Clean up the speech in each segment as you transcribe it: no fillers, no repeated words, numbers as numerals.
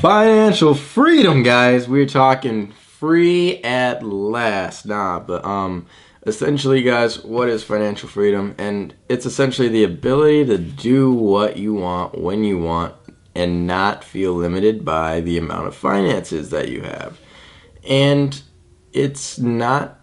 Financial freedom, guys. We're talking free at last. Essentially, guys, what is financial freedom? And it's essentially the ability to do what you want when you want and not feel limited by the amount of finances that you have. And it's not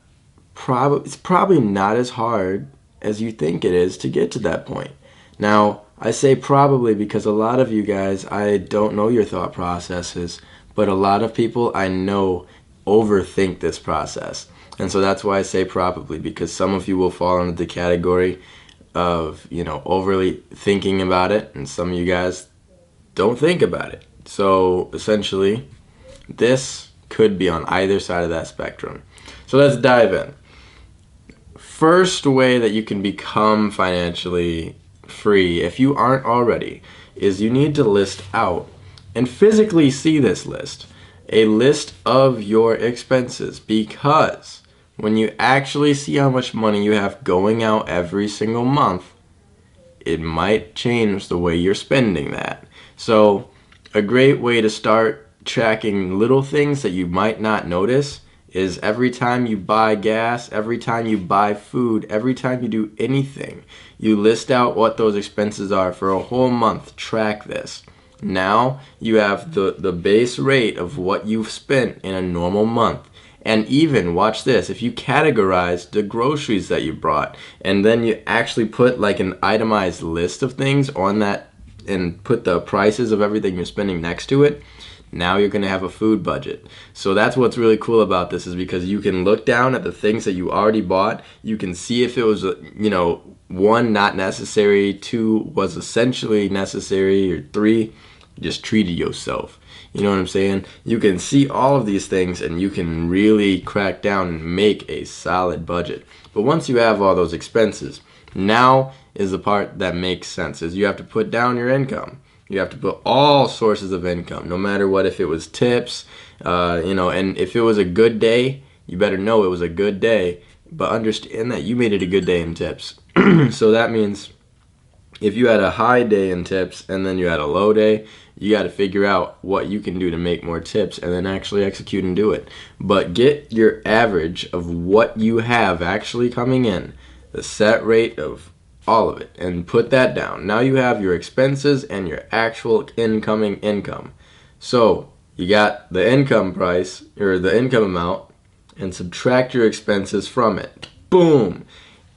it's probably not as hard as you think it is to get to that point. Now, I say probably because a lot of you guys, I don't know your thought processes, but a lot of people I know overthink this process. And so that's why I say probably, because some of you will fall into the category of, overly thinking about it, and some of you guys don't think about it. So essentially, this could be on either side of that spectrum. So let's dive in. First way that you can become financially free, if you aren't already, is you need to list out and physically see this list. A list of your expenses, because when you actually see how much money you have going out every single month, it might change the way you're spending that. So a great way to start tracking little things that you might not notice is every time you buy gas, every time you buy food, every time you do anything, you list out what those expenses are for a whole month. Track this. Now you have the base rate of what you've spent in a normal month. And even, watch this, if you categorize the groceries that you brought and then you actually put like an itemized list of things on that and put the prices of everything you're spending next to it, now you're going to have a food budget. So that's what's really cool about this, is because you can look down at the things that you already bought. You can see if it was, one, not necessary, two, was essentially necessary, or three, just treated yourself. You know what I'm saying? You can see all of these things and you can really crack down and make a solid budget. But once you have all those expenses, now is the part that makes sense, is you have to put down your income. You have to put all sources of income, no matter what. If it was tips, and if it was a good day, you better know it was a good day, but understand that you made it a good day in tips. So that means if you had a high day in tips and then you had a low day, you got to figure out what you can do to make more tips and then actually execute and do it. But get your average of what you have actually coming in, the set rate of all of it, and put that down. Now you have your expenses and your actual incoming income. So you got the income price, or the income amount, and subtract your expenses from it. Boom!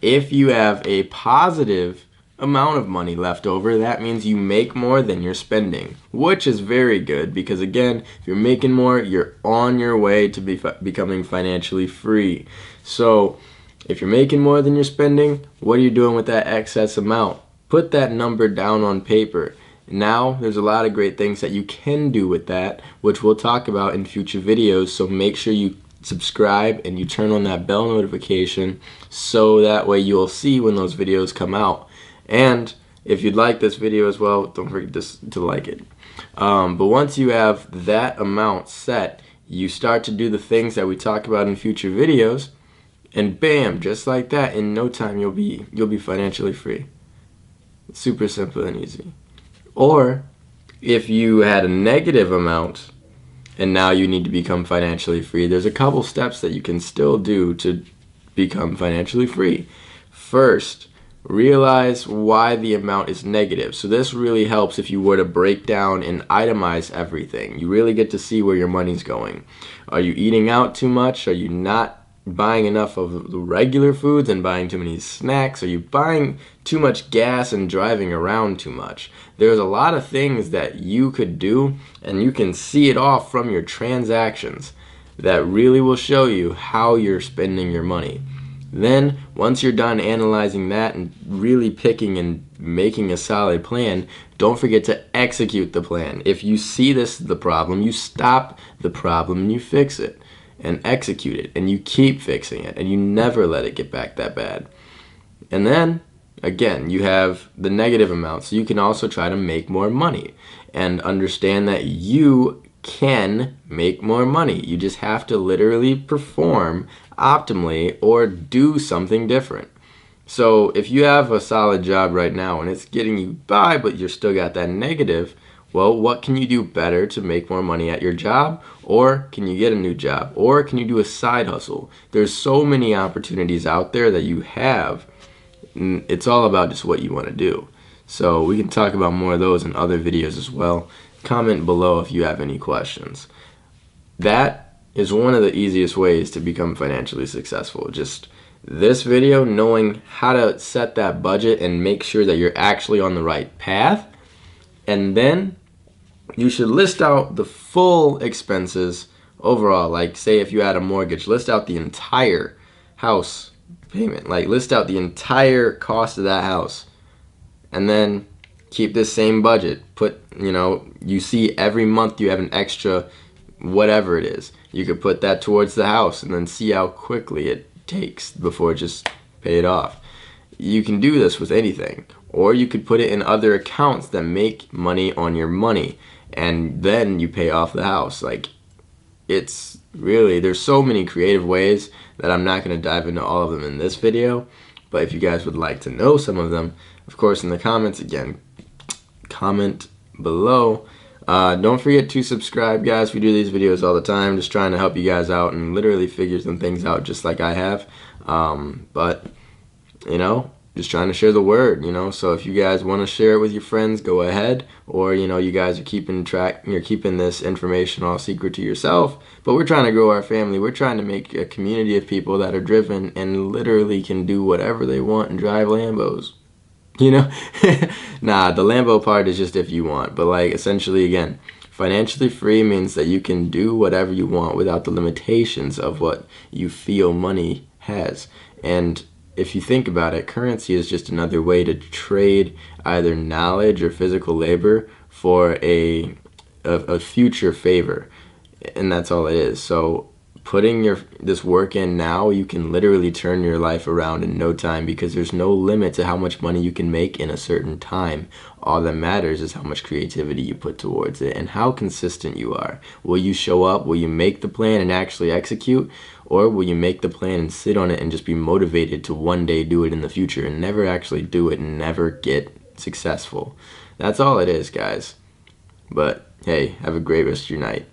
If you have a positive amount of money left over, that means you make more than you're spending, which is very good, because again, if you're making more, you're on your way to becoming financially free. So if you're making more than you're spending, what are you doing with that excess amount? Put that number down on paper. Now, there's a lot of great things that you can do with that, which we'll talk about in future videos, so make sure you subscribe and you turn on that bell notification so that way you'll see when those videos come out. And if you'd like this video as well, don't forget to like it. But once you have that amount set, you start to do the things that we talk about in future videos, and bam, just like that, in no time you'll be financially free. It's super simple and easy. Or if you had a negative amount and now you need to become financially free, there's a couple steps that you can still do to become financially free. First, realize why the amount is negative. So this really helps if you were to break down and itemize everything. You really get to see where your money's going. Are you eating out too much? Are you not buying enough of the regular foods and buying too many snacks? Are you buying too much gas and driving around too much? There's a lot of things that you could do, and you can see it off from your transactions that really will show you how you're spending your money. Then, once you're done analyzing that and really picking and making a solid plan, don't forget to execute the plan. If you see this is the problem, you stop the problem and you fix it and execute it, and you keep fixing it, and you never let it get back that bad. And then, again, you have the negative amount, so you can also try to make more money and understand that you can make more money. You just have to literally perform optimally or do something different. So if you have a solid job right now and it's getting you by, but you're still got that negative, Well, what can you do better to make more money at your job? Or can you get a new job? Or can you do a side hustle? There's so many opportunities out there that you have. It's all about just what you want to do. So we can talk about more of those in other videos as well. Comment below if you have any questions. That is one of the easiest ways to become financially successful. Just this video, knowing how to set that budget and make sure that you're actually on the right path. And then you should list out the full expenses overall. Like, say if you had a mortgage, list out the entire house payment. Like, list out the entire cost of that house. And then keep this same budget. Put, you see every month you have an extra whatever it is. You could put that towards the house and then see how quickly it takes before just pay it off. You can do this with anything. Or you could put it in other accounts that make money on your money, and then you pay off the house. Like, it's really, there's so many creative ways that I'm not going to dive into all of them in this video. But if you guys would like to know some of them, of course, in the comments, again, comment below. Don't forget to subscribe, guys. We do these videos all the time, just trying to help you guys out and literally figure some things out just like I have. But, just trying to share the word, so if you guys want to share it with your friends, go ahead. Or, you guys are keeping track, you're keeping this information all secret to yourself. But we're trying to grow our family. We're trying to make a community of people that are driven and literally can do whatever they want and drive Lambos. Nah, the Lambo part is just if you want. But, like, essentially, again, financially free means that you can do whatever you want without the limitations of what you feel money has. And if you think about it, currency is just another way to trade either knowledge or physical labor for a future favor. And that's all it is. So putting this work in now, you can literally turn your life around in no time, because there's no limit to how much money you can make in a certain time. All that matters is how much creativity you put towards it and how consistent you are. Will you show up? Will you make the plan and actually execute? Or will you make the plan and sit on it and just be motivated to one day do it in the future and never actually do it and never get successful? That's all it is, guys. But hey, have a great rest of your night.